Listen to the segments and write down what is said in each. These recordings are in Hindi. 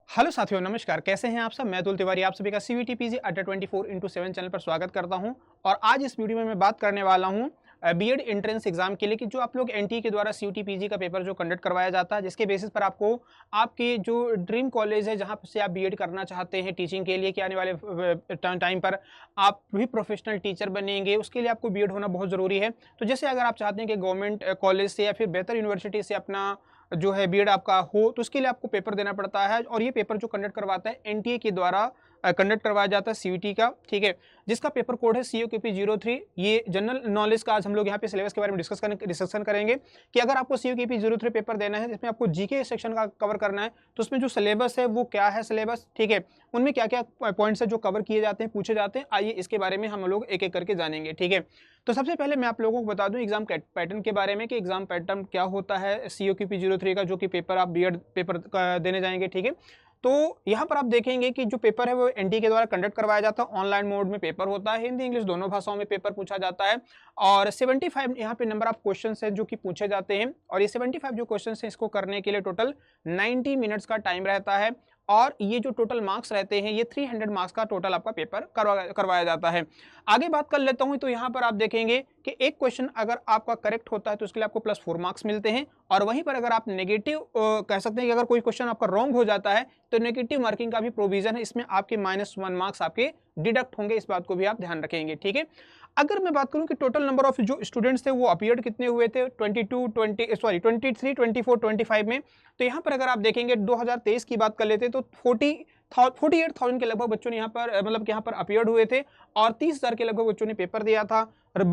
हेलो साथियों, नमस्कार। कैसे हैं आप सब? मैं अतुल तिवारी आप सभी का सीवीटी पीजी अड्डा 24x7 चैनल पर स्वागत करता हूं। और आज इस वीडियो में मैं बात करने वाला हूं बीएड एंट्रेंस एग्जाम के लिए कि जो आप लोग एनटीए के द्वारा सीयूटी पीजी का पेपर जो कंडक्ट करवाया जाता है, जिसके बेसिस पर आपको आपके जो ड्रीम कॉलेज है जहां से आप बीएड करना चाहते हैं टीचिंग के लिए कि आने वाले टाइम पर आप भी प्रोफेशनल टीचर बनेंगे, उसके लिए आपको बीएड होना बहुत ज़रूरी है। तो जैसे अगर आप चाहते हैं कि गवर्नमेंट कॉलेज से या फिर बेहतर यूनिवर्सिटी से अपना जो है बीएड आपका हो, तो उसके लिए आपको पेपर देना पड़ता है। और ये पेपर जो कंडक्ट करवाता है एनटीए के द्वारा कंडक्ट करवाया जाता है सीयूटी का, ठीक है, जिसका पेपर कोड है CUKP 03। ये जनरल नॉलेज का आज हम लोग यहाँ पे सिलेबस के बारे में डिस्कशन करेंगे कि अगर आपको CUKP 03 पेपर देना है जिसमें आपको जीके सेक्शन का कवर करना है, तो उसमें जो सिलेबस है वो क्या है सिलेबस, ठीक है, उनमें क्या क्या पॉइंट्स है जो कवर किए जाते हैं, पूछे जाते हैं। आइए इसके बारे में हम लोग एक एक करके जानेंगे, ठीक है। तो सबसे पहले मैं आप लोगों को बता दूं एग्जाम पैटर्न के बारे में कि एग्जाम पैटर्न क्या होता है CUKP 03 का, जो कि पेपर आप बीएड पेपर देने जाएंगे, ठीक है। तो यहाँ पर आप देखेंगे कि जो पेपर है वो एनटीए के द्वारा कंडक्ट करवाया जाता है। ऑनलाइन मोड में पेपर होता है, हिंदी इंग्लिश दोनों भाषाओं में पेपर पूछा जाता है। और 75 यहाँ पे नंबर ऑफ क्वेश्चन है जो कि पूछे जाते हैं। और ये 75 जो क्वेश्चन है इसको करने के लिए टोटल 90 मिनट्स का टाइम रहता है। और ये जो टोटल मार्क्स रहते हैं ये 300 मार्क्स का टोटल आपका पेपर करवाया जाता है। आगे बात कर लेता हूं तो यहाँ पर आप देखेंगे कि एक क्वेश्चन अगर आपका करेक्ट होता है तो उसके लिए आपको +4 मार्क्स मिलते हैं। और वहीं पर अगर आप नेगेटिव कह सकते हैं कि अगर कोई क्वेश्चन आपका रॉन्ग हो जाता है तो नेगेटिव मार्किंग का भी प्रोविजन है, इसमें आपके -1 मार्क्स आपके डिडक्ट होंगे। इस बात को भी आप ध्यान रखेंगे, ठीक है। अगर मैं बात करूं कि टोटल नंबर ऑफ जो स्टूडेंट्स थे वो अपीयर्ड कितने हुए थे 23, 24, 25 में, तो यहाँ पर अगर आप देखेंगे 2023 की बात कर लेते तो 48,000 के लगभग बच्चों ने यहाँ पर मतलब कि यहाँ पर अपीयर्ड हुए थे। और 30,000 के लगभग बच्चों ने पेपर दिया था। और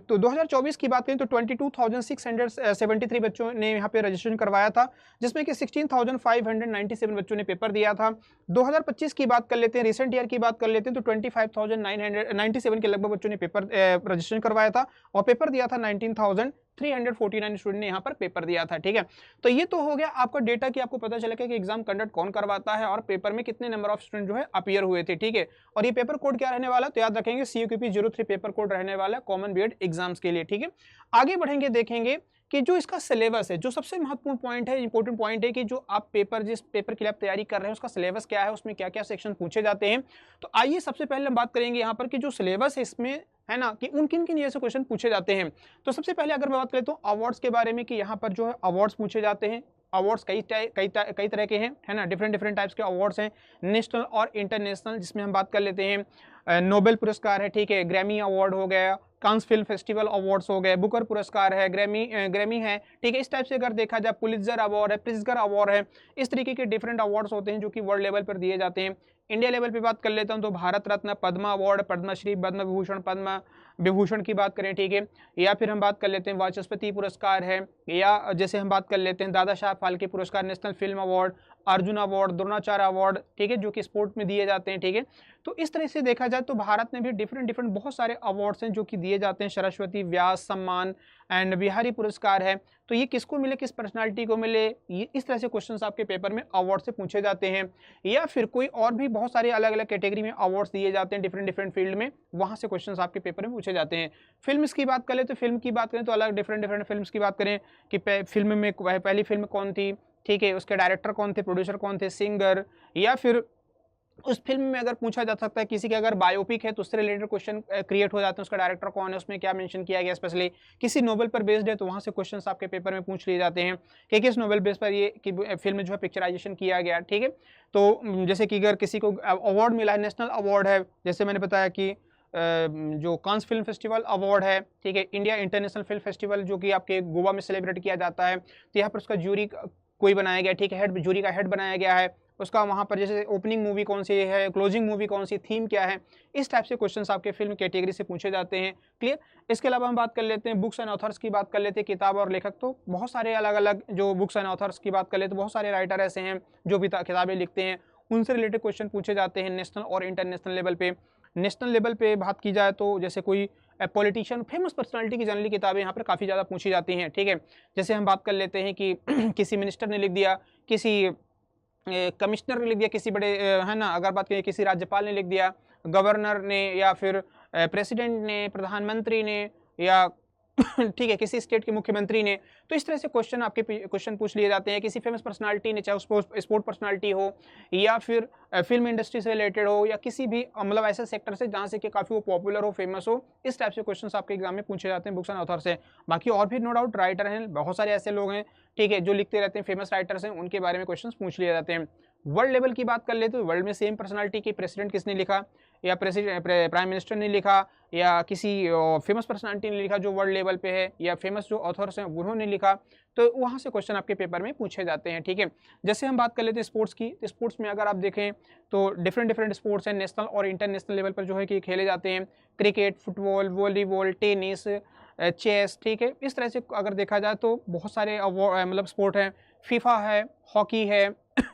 तो 2024 की बात करें तो 22,673 बच्चों ने यहाँ पे रजिस्ट्रेशन करवाया था, जिसमें कि 16,597 बच्चों ने पेपर दिया था। 2025 की बात कर लेते हैं, रिसेंट ईयर की बात कर लेते हैं, तो 25,997 के लगभग बच्चों ने पेपर रजिस्ट्रेशन करवाया था और पेपर दिया था 19,349 स्टूडेंट ने यहाँ पर पेपर दिया था, ठीक है। तो ये तो हो गया आपका डेटा कि आपको पता चलेगा कि एग्जाम कंडक्ट कौन करवाता है और पेपर में कितने नंबर ऑफ स्टूडेंट जो है अपीयर हुए थे, ठीक है। और ये पेपर कोड क्या रहने वाला, तो याद रखेंगे CUKP 03 पेपर कोड रहने वाला कॉमन बीएड एग्जाम्स के लिए, ठीक है। आगे बढ़ेंगे, देखेंगे कि जो इसका सिलेबस है, जो सबसे महत्वपूर्ण पॉइंट है, इंपॉर्टेंट पॉइंट है कि जो आप पेपर जिस पेपर के लिए आप तैयारी कर रहे हैं उसका सिलेबस क्या है, उसमें क्या क्या सेक्शन पूछे जाते हैं। तो आइए सबसे पहले हम बात करेंगे यहाँ पर कि जो सिलेबस है इसमें है ना कि उन किन किन जैसे क्वेश्चन पूछे जाते हैं। तो सबसे पहले अगर मैं बात करें तो अवार्ड्स के बारे में कि यहाँ पर जो है अवार्ड्स पूछे जाते हैं। अवार्ड्स कई तरह के हैं, है ना, डिफरेंट टाइप्स के अवार्ड्स हैं, नेशनल और इंटरनेशनल, जिसमें हम बात कर लेते हैं नोबेल पुरस्कार है, ठीक है, ग्रैमी अवार्ड हो गया, कांस फिल्म फेस्टिवल अवार्ड्स हो गए, बुकर पुरस्कार है, ग्रैमी है, ठीक है। इस टाइप से अगर देखा जाए पुलित्जर अवार्ड है, प्रिट्जकर अवार्ड है, इस तरीके के डिफरेंट अवार्ड्स होते हैं जो कि वर्ल्ड लेवल पर दिए जाते हैं। इंडिया लेवल पे बात कर लेता हूं तो भारत रत्न, पद्मा अवार्ड, पद्मश्री, पद्म विभूषण, पद्म विभूषण की बात करें, ठीक है, या फिर हम बात कर लेते हैं वाचस्पति पुरस्कार है, या जैसे हम बात कर लेते हैं दादा साहब फाल्के पुरस्कार, national film award, Arjun award, Dronacharya award, ठीक है, जो कि स्पोर्ट में दिए जाते हैं, ठीक है। तो इस तरह से देखा जाए तो भारत में भी डिफरेंट बहुत सारे अवार्ड्स हैं जो कि दिए जाते हैं, सरस्वती व्यास सम्मान एंड बिहारी पुरस्कार है। तो ये किसको मिले, किस पर्सनालिटी को मिले, ये इस तरह से क्वेश्चंस आपके पेपर में अवार्ड से पूछे जाते हैं। या फिर कोई और भी बहुत सारे अलग अलग कैटेगरी में अवार्ड्स दिए जाते हैं डिफरेंट फील्ड में, वहां से क्वेश्चंस आपके पेपर में पूछे जाते हैं। फिल्म्स की बात करें तो फिल्म की बात करें तो अलग डिफरेंट फिल्म्स की बात करें कि फिल्म में पहली फिल्म कौन थी, ठीक है, उसके डायरेक्टर कौन थे, प्रोड्यूसर कौन थे, सिंगर, या फिर उस फिल्म में अगर पूछा जा सकता है किसी के अगर बायोपिक है तो उससे रिलेटेड क्वेश्चन क्रिएट हो जाते हैं, उसका डायरेक्टर कौन है, उसमें क्या मेंशन किया गया, स्पेशली किसी नोवेल पर बेस्ड है तो वहां से क्वेश्चंस आपके पेपर में पूछ लिए जाते हैं कि किस नोवेल बेस पर ये फिल्म जो है पिक्चराइजेशन किया गया, ठीक है। तो जैसे कि अगर किसी को अवार्ड मिला है, नेशनल अवार्ड है, जैसे मैंने बताया कि जो कांस फिल्म फेस्टिवल अवार्ड है, ठीक है, इंडिया इंटरनेशनल फिल्म फेस्टिवल जो कि आपके गोवा में सेलिब्रेट किया जाता है, तो यहाँ पर उसका जूरी कोई बनाया गया, ठीक है, हेड जूरी का हेड बनाया गया है, उसका वहाँ पर जैसे ओपनिंग मूवी कौन सी है, क्लोजिंग मूवी कौन सी, थीम क्या है, इस टाइप से क्वेश्चंस आपके फिल्म कैटेगरी से पूछे जाते हैं, क्लियर। इसके अलावा हम बात कर लेते हैं बुक्स एंड ऑथर्स की बात कर लेते हैं, किताब और लेखक, तो बहुत सारे अलग अलग जो बुक्स एंड ऑथर्स की बात कर लेते हैं, बहुत सारे राइटर ऐसे हैं जो भी किताबें लिखते हैं, उनसे रिलेटेड क्वेश्चन पूछे जाते हैं नेशनल और इंटरनेशनल लेवल पे। नेशनल लेवल पे बात की जाए तो जैसे कोई पॉलिटिशियन, फेमस पर्सनालिटी की जनरली किताबें यहाँ पर काफ़ी ज़्यादा पूछी जाती हैं, ठीक है। जैसे हम बात कर लेते हैं कि किसी मिनिस्टर ने लिख दिया, किसी कमिश्नर ने लिख दिया, किसी बड़े है ना, अगर बात करें किसी राज्यपाल ने लिख दिया, गवर्नर ने, या फिर प्रेसिडेंट ने, प्रधानमंत्री ने, या ठीक है, किसी स्टेट के मुख्यमंत्री ने, तो इस तरह से क्वेश्चन पूछ लिए जाते हैं। किसी फेमस पर्सनालिटी ने, चाहे स्पोर्ट पर्सनालिटी हो या फिर फिल्म इंडस्ट्री से रिलेटेड हो या किसी भी मतलब ऐसे सेक्टर से जहाँ से कि काफ़ी वो पॉपुलर हो, फेमस हो, इस टाइप से क्वेश्चन आपके एग्जाम में पूछे जाते हैं बुक्स एंड ऑथर से। बाकी और भी नो डाउट राइटर हैं, बहुत सारे ऐसे लोग हैं, ठीक है, जो लिखते रहते हैं, फेमस राइटर्स हैं, उनके बारे में क्वेश्चन पूछ लिए जाते हैं। वर्ल्ड लेवल की बात कर लेते तो वर्ल्ड में सेम पर्सनालिटी की प्रेसिडेंट किसने लिखा, या प्राइम मिनिस्टर ने लिखा, या किसी फेमस पर्सनालिटी ने लिखा जो वर्ल्ड लेवल पे है, या फेमस जो ऑथर्स हैं उन्होंने लिखा, तो वहाँ से क्वेश्चन आपके पेपर में पूछे जाते हैं। ठीक है, जैसे हम बात कर लेते हैं स्पोर्ट्स की, तो स्पोर्ट्स में अगर आप देखें तो डिफरेंट स्पोर्ट्स हैं, नेशनल और इंटरनेशनल लेवल पर जो है कि खेले जाते हैं। Cricket, football, volleyball, tennis, chess, ठीक है, इस तरह से अगर देखा जाए तो बहुत सारे मतलब स्पोर्ट हैं। फीफा है, हॉकी है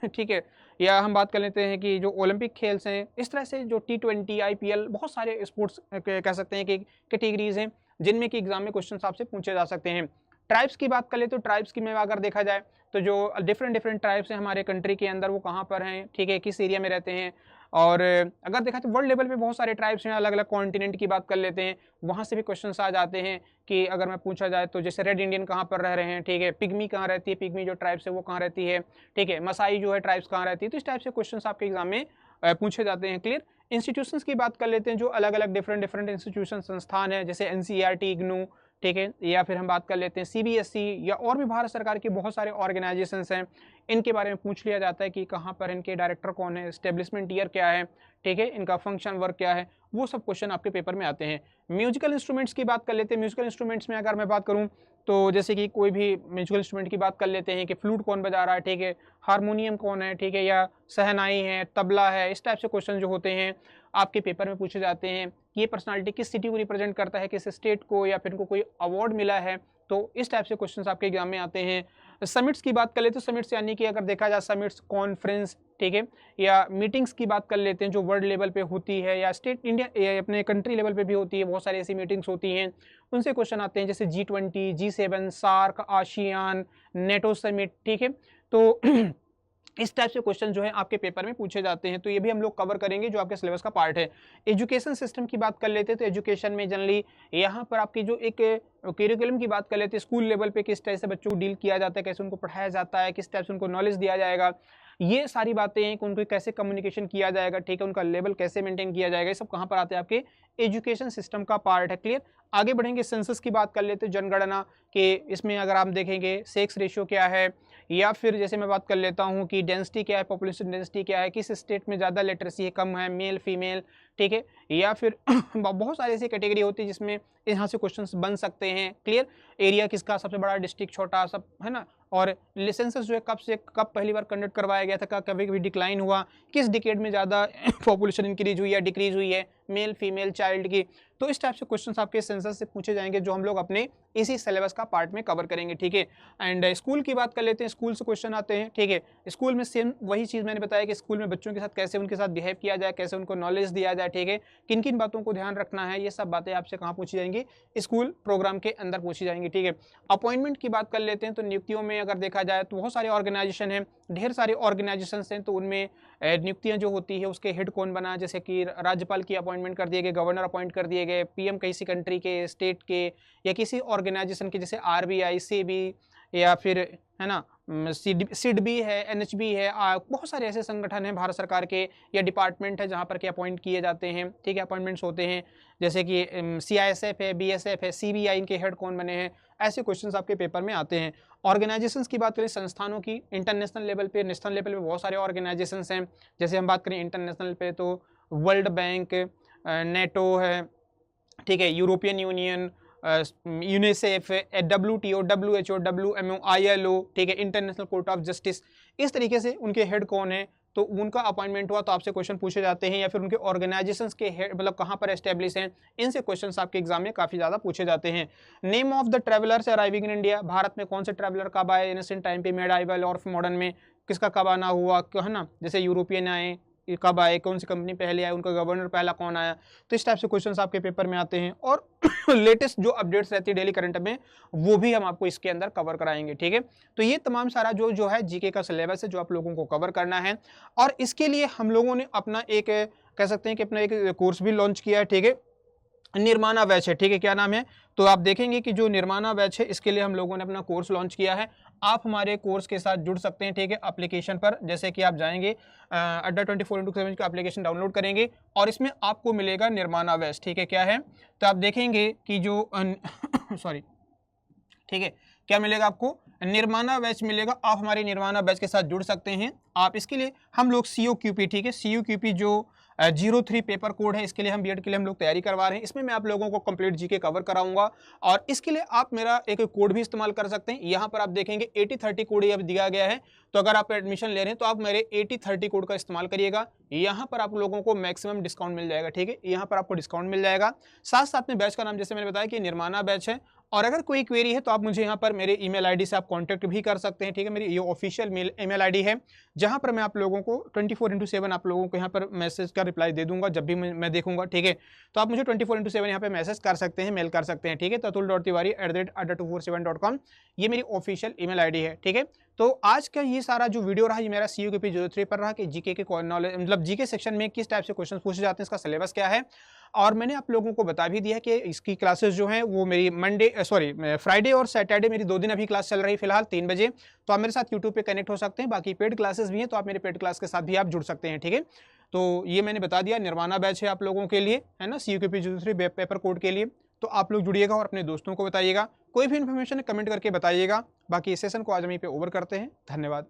ठीक है, या हम बात कर लेते हैं कि जो ओलंपिक खेल्स हैं, इस तरह से जो T20, IPL, बहुत सारे स्पोर्ट्स कह सकते हैं कि कैटेगरीज हैं जिनमें कि एग्जाम में क्वेश्चन आपसे पूछे जा सकते हैं। ट्राइब्स की बात कर ले तो ट्राइब्स की में अगर देखा जाए तो जो डिफरेंट ट्राइब्स हैं हमारे कंट्री के अंदर वो कहाँ पर हैं, ठीक है, किस एरिया में रहते हैं। और अगर देखा तो वर्ल्ड लेवल पे बहुत सारे ट्राइब्स हैं, अलग अलग कॉन्टिनेंट की बात कर लेते हैं, वहाँ से भी क्वेश्चन आ जाते हैं कि अगर मैं पूछा जाए तो जैसे रेड इंडियन कहाँ पर रह रहे हैं, ठीक है, पिग्मी कहाँ रहती है, पिग्मी जो ट्राइब्स है वो कहाँ रहती है, ठीक है, मसाई जो है ट्राइब्स कहाँ रहती है, तो इस टाइप से क्वेश्चन आपके एग्जाम में पूछे जाते हैं। क्लियर। इंस्टीट्यूशंस की बात कर लेते हैं, जो अलग अलग डिफरेंट इंस्टीट्यूशन संस्थान है, जैसे NCERT, इग्नू, ठीक है, या फिर हम बात कर लेते हैं CBSE, या और भी भारत सरकार के बहुत सारे ऑर्गेनाइजेशंस हैं, इनके बारे में पूछ लिया जाता है कि कहाँ पर इनके डायरेक्टर कौन है, एस्टेब्लिशमेंट ईयर क्या है, ठीक है, इनका फंक्शन वर्क क्या है, वो सब क्वेश्चन आपके पेपर में आते हैं। म्यूजिकल इंस्ट्रूमेंट्स की बात कर लेते हैं। म्यूजिकल इंस्ट्रूमेंट्स में अगर मैं बात करूँ तो जैसे कि कोई भी म्यूजिकल इंस्ट्रूमेंट की बात कर लेते हैं कि फ्लूट कौन बजा रहा है, ठीक है, हारमोनियम कौन है, ठीक है, या सहनाई है, तबला है, इस टाइप से क्वेश्चन जो होते हैं आपके पेपर में पूछे जाते हैं। ये पर्सनालिटी किस सिटी को रिप्रेजेंट करता है, किस स्टेट को, या फिर इनको कोई अवार्ड मिला है, तो इस टाइप से क्वेश्चंस आपके एग्जाम में आते हैं। समिट्स की बात कर लेते हैं, समिट्स यानी कि अगर देखा जाए समिट्स, कॉन्फ्रेंस, ठीक है, या मीटिंग्स की बात कर लेते हैं जो वर्ल्ड लेवल पे होती है या स्टेट इंडिया या अपने कंट्री लेवल पे भी होती है, बहुत सारी ऐसी मीटिंग्स होती हैं, उनसे क्वेश्चन आते हैं, जैसे G20, G7, SAARC, ASEAN, NATO summit, ठीक है, तो इस टाइप से क्वेश्चन जो है आपके पेपर में पूछे जाते हैं। तो ये भी हम लोग कवर करेंगे जो आपके सिलेबस का पार्ट है। एजुकेशन सिस्टम की बात कर लेते हैं, तो एजुकेशन में जनरली यहाँ पर आपकी जो एक करिकुलम की बात कर लेते हैं, स्कूल लेवल पे किस तरह से बच्चों को डील किया जाता है, कैसे उनको पढ़ाया जाता है, किस टाइप से उनको नॉलेज दिया जाएगा, ये सारी बातें हैं कि उनको कैसे कम्युनिकेशन किया जाएगा, ठीक है, उनका लेवल कैसे मेंटेन किया जाएगा, ये सब कहाँ पर आते हैं, आपके एजुकेशन सिस्टम का पार्ट है। क्लियर। आगे बढ़ेंगे, सेंसस की बात कर लेते हैं, जनगणना के, इसमें अगर आप देखेंगे सेक्स रेशियो क्या है, या फिर जैसे मैं बात कर लेता हूँ कि डेंसिटी क्या है, पॉपुलेशन डेंसिटी क्या है, किस स्टेट में ज़्यादा लिटरेसी है, कम है, मेल फीमेल, ठीक है, या फिर बहुत सारी ऐसी कैटेगरी होती है जिसमें यहाँ से क्वेश्चंस बन सकते हैं। क्लियर। एरिया किसका सबसे बड़ा, डिस्ट्रिक्ट छोटा, सब है ना, और सेंसस जो है कब पहली बार कंडक्ट करवाया गया था, कभी कभी डिक्लाइन हुआ, किस डिकेड में ज़्यादा पॉपुलेशन इंक्रीज हुई या डिक्रीज हुई है, मेल फीमेल चाइल्ड की, तो इस टाइप से क्वेश्चंस आपके सेंसस से पूछे जाएंगे जो हम लोग अपने इसी सिलेबस का पार्ट में कवर करेंगे। ठीक है। एंड स्कूल की बात कर लेते हैं, स्कूल से क्वेश्चन आते हैं। ठीक है, स्कूल में सेम वही चीज़ मैंने बताया कि स्कूल में बच्चों के साथ कैसे उनके साथ बिहेव किया जाए, कैसे उनको नॉलेज दिया जाए, ठीक है, किन किन बातों को ध्यान रखना है, ये सब बातें आपसे कहाँ पूछी जाएंगी, स्कूल प्रोग्राम के अंदर पूछी जाएंगी। ठीक है। अपॉइंटमेंट की बात कर लेते हैं, तो नियुक्तियों में अगर देखा जाए तो बहुत सारे ऑर्गेनाइजेशन हैं, ढेर सारे ऑर्गेनाइजेशन हैं, तो उनमें नियुक्तियां जो होती है उसके हेड कौन बना, जैसे कि राज्यपाल की अपॉइंटमेंट कर दिए गए, गवर्नर अपॉइंट कर दिए गए, PM किसी कंट्री के, स्टेट के, या किसी ऑर्गेनाइजेशन के, जैसे RBI, SEBI, या फिर है ना SIDBI है, NHB है, बहुत सारे ऐसे संगठन हैं भारत सरकार के या डिपार्टमेंट है जहाँ पर के अपॉइंट किए जाते हैं। ठीक है, अपॉइंटमेंट्स होते हैं, जैसे कि CISF है, BSF है, CBI, इनके हेड कौन बने हैं, ऐसे क्वेश्चंस आपके पेपर में आते हैं। ऑर्गेनाइजेशंस की बात करें, संस्थानों की, इंटरनेशनल लेवल पे, नेशनल लेवल पे बहुत सारे ऑर्गेनाइजेशंस हैं। जैसे हम बात करें इंटरनेशनल पे तो वर्ल्ड बैंक, नेटो है, ठीक है, European union, UNICEF, WTO, WHO, WMO, ILO, ठीक है, इंटरनेशनल कोर्ट ऑफ जस्टिस, इस तरीके से उनके हेड कौन है, तो उनका अपॉइंटमेंट हुआ तो आपसे क्वेश्चन पूछे जाते हैं, या फिर उनके ऑर्गेनाइजेशंस के हेड मतलब कहाँ पर एस्टेब्लिश हैं, इनसे क्वेश्चंस आपके एग्जाम में काफ़ी ज़्यादा पूछे जाते हैं। Name of the travellers arriving in India, Bharat में कौन से ट्रैवलर कब आए, एंशिएंट टाइम पे, मेडाइवल और मॉडर्न में किसका कब आना हुआ, है ना, जैसे यूरोपियन आए, कब आए, कौन सी कंपनी पहले आए, उनका गवर्नर पहला कौन आया, तो इस टाइप से क्वेश्चंस आपके पेपर में आते हैं। और लेटेस्ट जो अपडेट्स रहती है डेली करंट में, वो भी हम आपको इसके अंदर कवर कराएंगे। ठीक है, तो ये तमाम सारा जो है जीके का सिलेबस है जो आप लोगों को कवर करना है, और इसके लिए हम लोगों ने अपना एक कह सकते हैं कि अपना एक कोर्स भी लॉन्च किया है। ठीक है, निर्माणा बैच है, ठीक है, क्या नाम है? तो आप देखेंगे कि जो निर्माणा बैच है इसके लिए हम लोगों ने अपना कोर्स लॉन्च किया है। आप हमारे कोर्स के साथ जुड़ सकते हैं, ठीक है, एप्लीकेशन पर जैसे कि आप जाएंगे अड्डा 24/7 का एप्लीकेशन डाउनलोड करेंगे और इसमें आपको मिलेगा निर्माणा बैच, ठीक है, क्या है? तो आप देखेंगे कि जो सॉरी ठीक है, क्या मिलेगा आपको? निर्माणा बैच मिलेगा। आप हमारे निर्माणा बैच के साथ जुड़ सकते हैं। आप इसके लिए हम लोग COQP, ठीक है, COQP जो 03 पेपर कोड है, इसके लिए हम बीएड के लिए हम लोग तैयारी करवा रहे हैं। इसमें मैं आप लोगों को कंप्लीट जीके कवर कराऊंगा और इसके लिए आप मेरा एक कोड भी इस्तेमाल कर सकते हैं। यहाँ पर आप देखेंगे 80/30 कोड ये दिया गया है। तो अगर आप एडमिशन ले रहे हैं तो आप मेरे 80/30 कोड का इस्तेमाल करिएगा। यहाँ पर आप लोगों को मैक्सिमम डिस्काउंट मिल जाएगा, ठीक है, यहाँ पर आपको डिस्काउंट मिल जाएगा। साथ साथ में बैच का नाम जैसे मैंने बताया कि निर्माणा बैच है। और अगर कोई क्वेरी है तो आप मुझे यहाँ पर मेरे ईमेल आईडी से आप कांटेक्ट भी कर सकते हैं, ठीक है। मेरी ये ऑफिशियल ईमेल आईडी है जहाँ पर मैं आप लोगों को 24/7 आप लोगों को यहाँ पर मैसेज का रिप्लाई दे दूंगा जब भी मैं देखूंगा, ठीक है। तो आप मुझे 24/7 यहाँ पे मैसेज कर सकते हैं, मेल कर सकते हैं, ठीक है। atul.tiwari@adda247.com ये मेरी ऑफिशियल ईमेल आईडी है, ठीक है। तो आज का ये सारा जो वीडियो रहा ये मेरा COQP 03 पर रहा कि जीके के नॉलेज मतलब जीके सेक्शन में किस टाइप से क्वेश्चन पूछे जाते हैं, इसका सिलेबस क्या है। और मैंने आप लोगों को बता भी दिया कि इसकी क्लासेस जो हैं वो मेरी फ्राइडे और सैटरडे मेरी 2 दिन अभी क्लास चल रही है फिलहाल 3 बजे। तो आप मेरे साथ यूट्यूब पे कनेक्ट हो सकते हैं। बाकी पेड क्लासेस भी हैं तो आप मेरे पेड क्लास के साथ भी आप जुड़ सकते हैं, ठीक है। तो ये मैंने बता दिया, निर्माणा बैच है आप लोगों के लिए, है ना, COQP 03 पेपर कोड के लिए। तो आप लोग जुड़िएगा और अपने दोस्तों को बताइएगा। कोई भी इन्फॉर्मेशन कमेंट करके बताइएगा। बाकी इस सेशन को आज हम यहीं पे ओवर करते हैं। धन्यवाद।